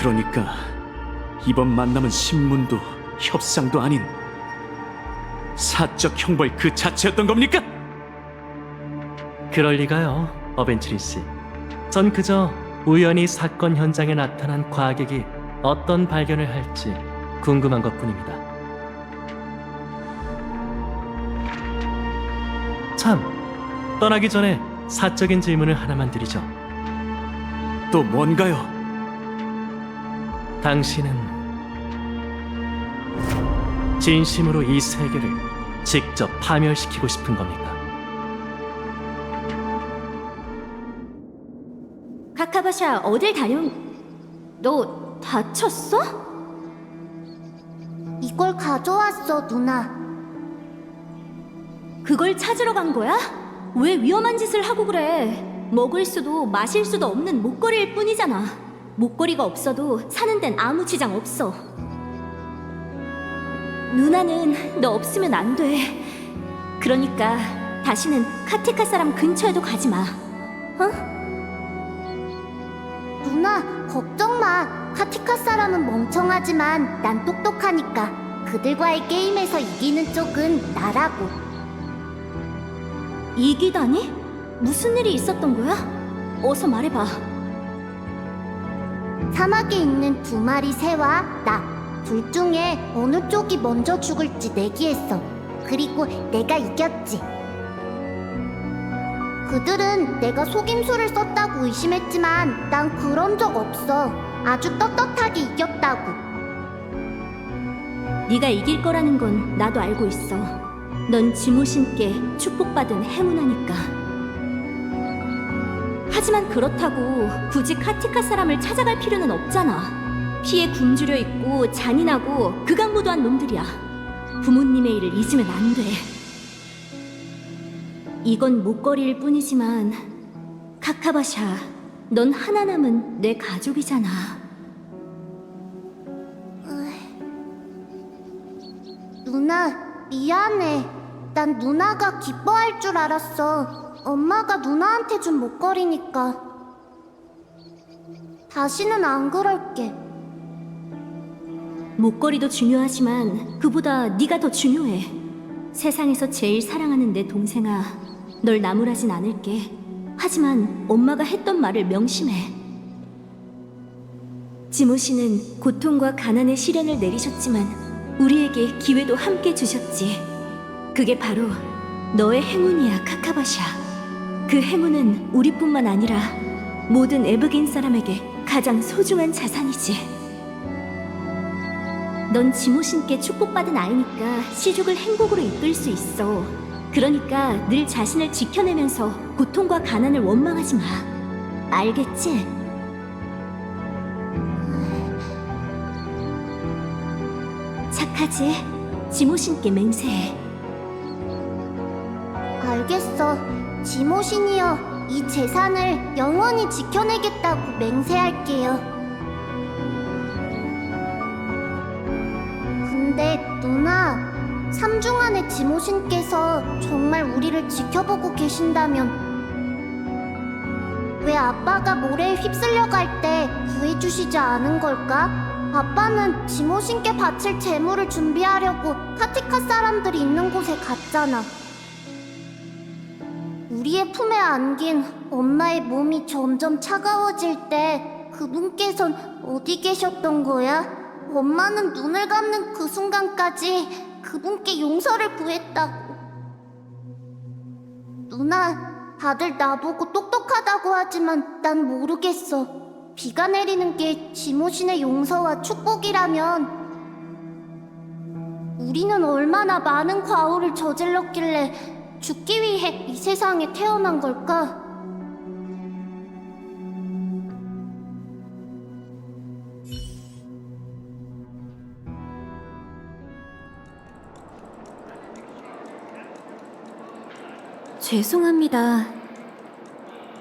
그러니까 이번 만남은 신문도 협상도 아닌 사적 형벌 그 자체였던 겁니까? 그럴 리가요, 어벤처린 씨. 전 그저 우연히 사건 현장에 나타난 과객이 어떤 발견을 할지 궁금한 것뿐입니다. 참, 떠나기 전에 사적인 질문을 하나만 드리죠. 또 뭔가요? 당신은 진심으로 이 세계를 직접 파멸시키고 싶은 겁니까? 카카바샤 어딜 너 다쳤어? 이걸 가져왔어, 누나. 그걸 찾으러 간 거야? 왜 위험한 짓을 하고 그래? 먹을 수도 마실 수도 없는 목걸이일 뿐이잖아. 목걸이가 없어도 사는 데는 아무 지장 없어. 누나는 너 없으면 안 돼. 그러니까 다시는 카티카 사람 근처에도 가지 마. 어? 누나, 걱정 마. 카티카 사람은 멍청하지만 난 똑똑하니까 그들과의 게임에서 이기는 쪽은 나라고. 이기다니? 무슨 일이 있었던 거야? 어서 말해봐. 사막에 있는 2마리 새와 나 둘 중에 어느 쪽이 먼저 죽을지 내기했어. 그리고 내가 이겼지. 그들은 내가 속임수를 썼다고 의심했지만 난 그런 적 없어. 아주 떳떳하게 이겼다고. 네가 이길 거라는 건 나도 알고 있어. 넌 지모신께 축복받은 행운아니까. 하지만 그렇다고 굳이 카티카 사람을 찾아갈 필요는 없잖아. 피에 굶주려 있고 잔인하고 극악무도한 놈들이야. 부모님의 일을 잊으면 안 돼. 이건 목걸이일 뿐이지만 카카바샤, 넌 하나 남은 내 가족이잖아. 누나, 미안해. 난 누나가 기뻐할 줄 알았어. 엄마가 누나한테 준 목걸이니까. 다시는 안 그럴게. 목걸이도 중요하지만 그보다 네가 더 중요해. 세상에서 제일 사랑하는 내 동생아, 널 나무라진 않을게. 하지만 엄마가 했던 말을 명심해. 지모 씨는 고통과 가난의 시련을 내리셨지만 우리에게 기회도 함께 주셨지. 그게 바로 너의 행운이야, 카카바샤. 그 행운은 우리뿐만 아니라 모든 에브긴 사람에게 가장 소중한 자산이지. 넌 지모신께 축복받은 아이니까 시족을 행복으로 이끌 수 있어. 그러니까 늘 자신을 지켜내면서 고통과 가난을 원망하지 마. 알겠지? 착하지? 지모신께 맹세해. 알겠어. 지모신이여, 이 재산을 영원히 지켜내겠다고 맹세할게요. 근데 누나, 3중 안에 지모신께서 정말 우리를 지켜보고 계신다면 왜 아빠가 모래에 휩쓸려 갈 때 구해주시지 않은 걸까? 아빠는 지모신께 바칠 재물을 준비하려고 카티카 사람들이 있는 곳에 갔잖아. 우리의 품에 안긴 엄마의 몸이 점점 차가워질 때 그분께선 어디 계셨던 거야? 엄마는 눈을 감는 그 순간까지 그분께 용서를 구했다고. 누나, 다들 나보고 똑똑하다고 하지만 난 모르겠어. 비가 내리는 게 지모신의 용서와 축복이라면 우리는 얼마나 많은 과오를 저질렀길래 죽기 위해 이 세상에 태어난 걸까? 죄송합니다.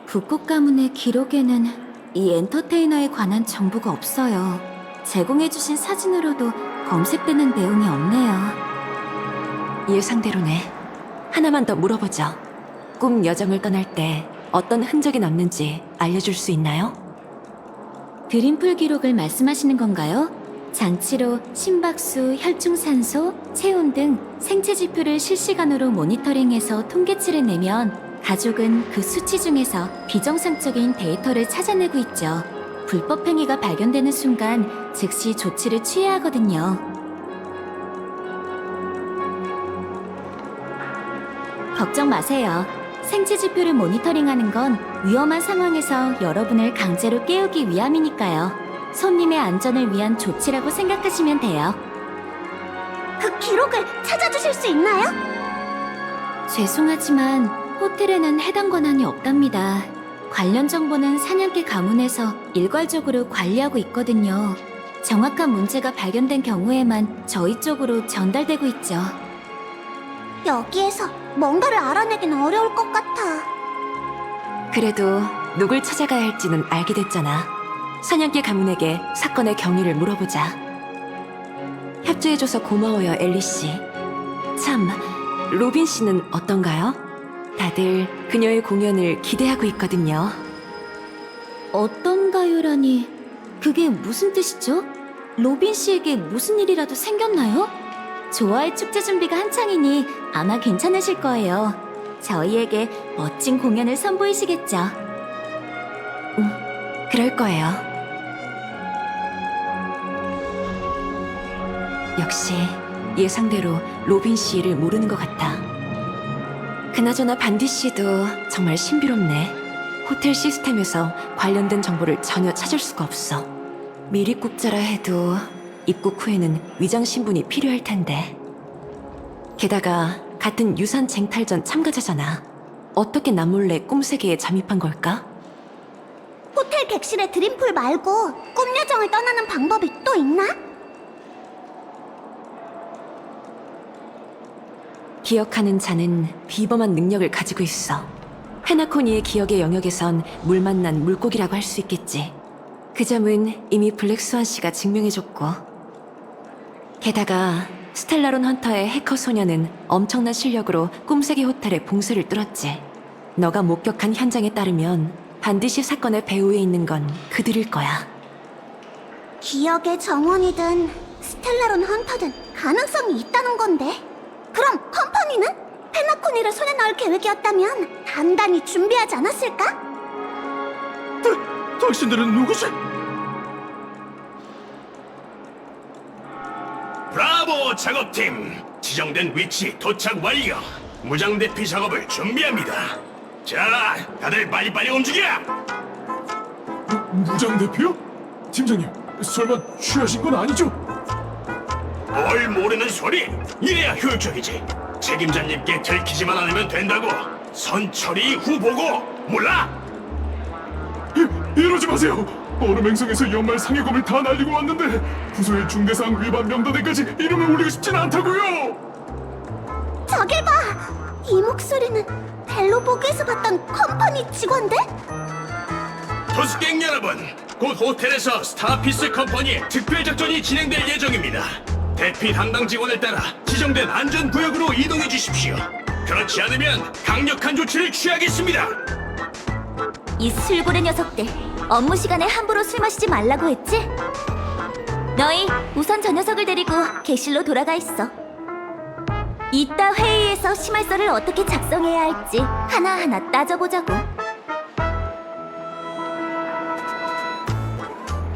북극 가문의 기록에는 이 엔터테이너에 관한 정보가 없어요. 제공해주신 사진으로도 검색되는 내용이 없네요. 예상대로네. 하나만 더 물어보죠. 꿈 여정을 떠날 때 어떤 흔적이 남는지 알려줄 수 있나요? 드림풀 기록을 말씀하시는 건가요? 장치로 심박수, 혈중산소, 체온 등 생체 지표를 실시간으로 모니터링해서 통계치를 내면 가족은 그 수치 중에서 비정상적인 데이터를 찾아내고 있죠. 불법 행위가 발견되는 순간 즉시 조치를 취해야 하거든요. 걱정 마세요. 생체 지표를 모니터링하는 건 위험한 상황에서 여러분을 강제로 깨우기 위함이니까요. 손님의 안전을 위한 조치라고 생각하시면 돼요. 그 기록을 찾아주실 수 있나요? 죄송하지만 호텔에는 해당 권한이 없답니다. 관련 정보는 사냥개 가문에서 일괄적으로 관리하고 있거든요. 정확한 문제가 발견된 경우에만 저희 쪽으로 전달되고 있죠. 여기에서 뭔가를 알아내긴 어려울 것 같아. 그래도 누굴 찾아가야 할지는 알게 됐잖아. 사냥개 가문에게 사건의 경위를 물어보자. 협조해줘서 고마워요, 엘리 씨. 참, 로빈 씨는 어떤가요? 다들 그녀의 공연을 기대하고 있거든요. 어떤가요라니, 그게 무슨 뜻이죠? 로빈 씨에게 무슨 일이라도 생겼나요? 좋아의 축제 준비가 한창이니 아마 괜찮으실 거예요. 저희에게 멋진 공연을 선보이시겠죠. 그럴 거예요. 역시 예상대로 로빈 씨 일을 모르는 것 같아. 그나저나 반디 씨도 정말 신비롭네. 호텔 시스템에서 관련된 정보를 전혀 찾을 수가 없어. 미립국자라 해도 입국 후에는 위장 신분이 필요할 텐데. 게다가 같은 유산 쟁탈전 참가자잖아. 어떻게 남몰래 꿈세계에 잠입한 걸까? 호텔 객실의 드림풀 말고 꿈 여정을 떠나는 방법이 또 있나? 기억하는 자는 비범한 능력을 가지고 있어. 페나코니의 기억의 영역에선 물 만난 물고기라고 할 수 있겠지. 그 점은 이미 블랙스완 씨가 증명해줬고. 게다가 스텔라론 헌터의 해커 소녀는 엄청난 실력으로 꿈세계 호텔의 봉쇄를 뚫었지. 너가 목격한 현장에 따르면 반드시 사건의 배후에 있는 건 그들일 거야. 기억의 정원이든 스텔라론 헌터든 가능성이 있다는 건데. 그럼 컴퍼니는? 페나코니를 손에 넣을 계획이었다면 단단히 준비하지 않았을까? 당신들은 누구지? 브라보 작업팀! 지정된 위치 도착 완료! 무장 대피 작업을 준비합니다. 자, 다들 빨리빨리 움직여! 무장 대피요? 팀장님, 설마 취하신 건 아니죠? 뭘 모르는 소리! 이래야 효율적이지. 책임자님께 들키지만 않으면 된다고. 선처리 후 보고 몰라? 이러지 마세요. 얼음 행성에서 연말 상해검을 다 날리고 왔는데 부서의 중대사항 위반 명단에까지 이름을 올리고 싶진 않다고요. 저길 봐! 이 목소리는 벨로보그에서 봤던 컴퍼니 직원들? 토스갱 여러분, 곧 호텔에서 스타피스 컴퍼니의 특별작전이 진행될 예정입니다. 대피 담당 직원을 따라 지정된 안전구역으로 이동해 주십시오. 그렇지 않으면 강력한 조치를 취하겠습니다. 이 술고래 녀석들, 업무 시간에 함부로 술 마시지 말라고 했지? 너희 우선 저 녀석을 데리고 객실로 돌아가 있어. 이따 회의에서 심할서를 어떻게 작성해야 할지 하나하나 따져보자고.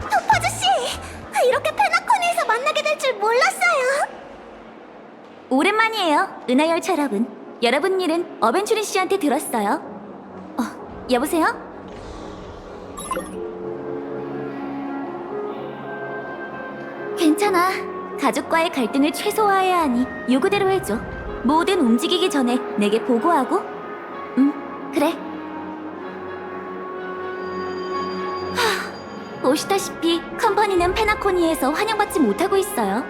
토퍼즈씨! 이렇게 페나코니에서 만나게 될 줄 몰랐어요. 오랜만이에요, 은하열차 여러분. 여러분 일은 어벤츄린 씨한테 들었어요. 여보세요? 괜찮아. 가족과의 갈등을 최소화해야 하니 요구대로 해줘. 뭐든 움직이기 전에 내게 보고하고. 그래. 보시다시피 컴퍼니는 페나코니에서 환영받지 못하고 있어요.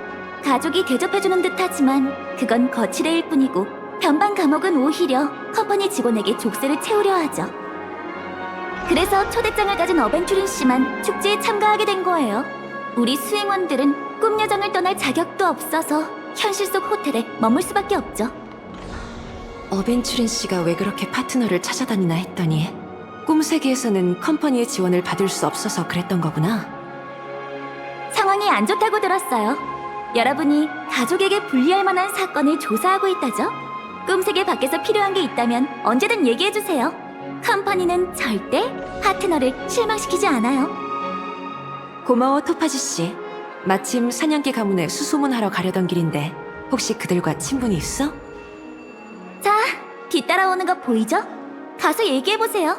가족이 대접해주는 듯하지만 그건 거칠애일 뿐이고 변방 감옥은 오히려 컴퍼니 직원에게 족쇄를 채우려 하죠. 그래서 초대장을 가진 어벤츄린 씨만 축제에 참가하게 된 거예요. 우리 수행원들은 꿈여정을 떠날 자격도 없어서 현실 속 호텔에 머물 수밖에 없죠. 어벤츄린 씨가 왜 그렇게 파트너를 찾아다니나 했더니 꿈세계에서는 컴퍼니의 지원을 받을 수 없어서 그랬던 거구나. 상황이 안 좋다고 들었어요. 여러분이 가족에게 불리할 만한 사건을 조사하고 있다죠? 꿈세계 밖에서 필요한 게 있다면 언제든 얘기해주세요. 컴퍼니는 절대 파트너를 실망시키지 않아요. 고마워, 토파즈 씨. 마침 사냥개 가문에 수소문하러 가려던 길인데 혹시 그들과 친분이 있어? 자, 뒤따라오는 거 보이죠? 가서 얘기해보세요.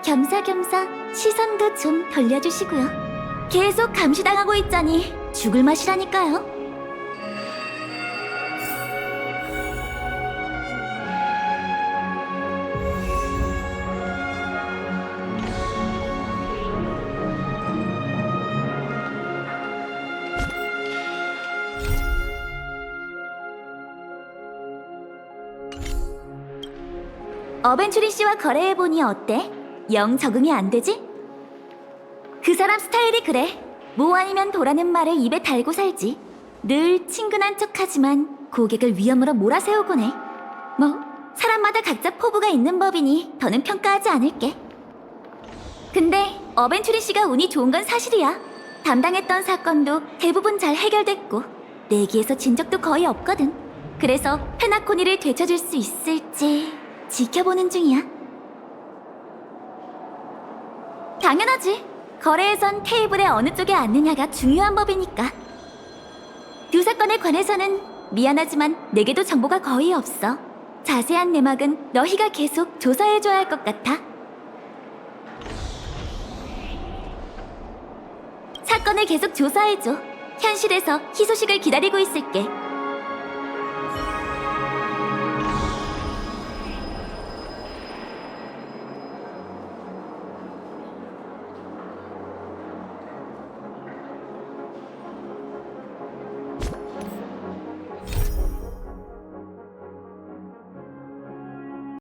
겸사겸사 시선도 좀 돌려주시고요. 계속 감시당하고 있자니 죽을 맛이라니까요. 어벤츄리 씨와 거래해보니 어때? 영 적응이 안 되지? 그 사람 스타일이 그래. 뭐 아니면 도라는 말을 입에 달고 살지. 늘 친근한 척하지만 고객을 위험으로 몰아세우곤 해. 뭐 사람마다 각자 포부가 있는 법이니 더는 평가하지 않을게. 근데 어벤츄리 씨가 운이 좋은 건 사실이야. 담당했던 사건도 대부분 잘 해결됐고 내기에서 진 적도 거의 없거든. 그래서 페나코니를 되찾을 수 있을지 지켜보는 중이야. 당연하지. 거래에선 테이블에 어느 쪽에 앉느냐가 중요한 법이니까. 두 사건에 관해서는 미안하지만 내게도 정보가 거의 없어. 자세한 내막은 너희가 계속 조사해줘야 할 것 같아. 사건을 계속 조사해줘. 현실에서 희소식을 기다리고 있을게.